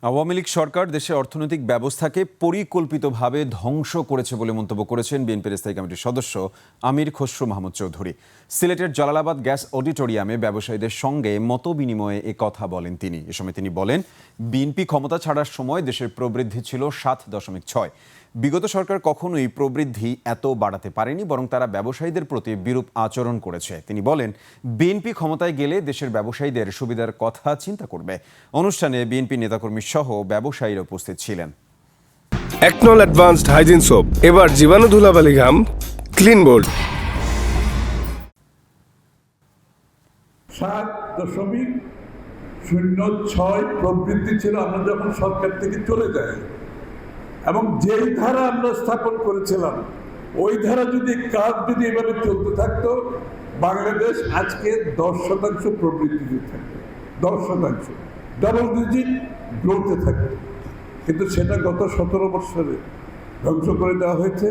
আওয়ামী লীগ সরকার দেশের অর্থনৈতিক ব্যবস্থাকে পরিকল্পিতভাবে ধ্বংস করেছে বলে মন্তব্য করেছেন বিএনপির স্থায়ী কমিটির সদস্য আমির খসরু মাহমুদ চৌধুরী। সিলেটের জালালাবাদ গ্যাস অডিটোরিয়ামে ব্যবসায়ীদের সঙ্গে মতবিনিময়ে এ কথা বলেন তিনি। এ সময় তিনি বলেন, বিএনপি ক্ষমতা ছাড়ার সময় দেশের প্রবৃদ্ধি ছিল 7.6। বিগত সরকার কখনোই প্রবৃদ্ধি এত বাড়াতে পারেনি, বরং তারা ব্যবসায়ীদের প্রতি বিরূপ আচরণ করেছে। তিনি বলেন, বিএনপি ক্ষমতায় গেলে দেশের ব্যবসায়ীদের সুবিধার কথা চিন্তা করবে। অনুষ্ঠানে বিএনপি নেতাকর্মী সহ ব্যবসায়ীরা উপস্থিত ছিলেন। একনল অ্যাডভান্সড হাইজিন সোপ, এবার জীবাণু ধুলাবালি ঘাম ক্লিন বোল্ড। 7.06 প্রবৃদ্ধি ছিল আমরা যখন সরকার থেকে চলে যাই, এবং যেই ধারা আমরা স্থাপন করেছিলাম ওই ধারা কাজ যদি এভাবে চলতে থাকতো, বাংলাদেশ আজকে 10% প্রবৃদ্ধি থাকতো, 10% ডাবল ডিজিট গ্রোথে থাকতো। কিন্তু সেটা গত 17 বছরে ধ্বংস করে দেওয়া হয়েছে।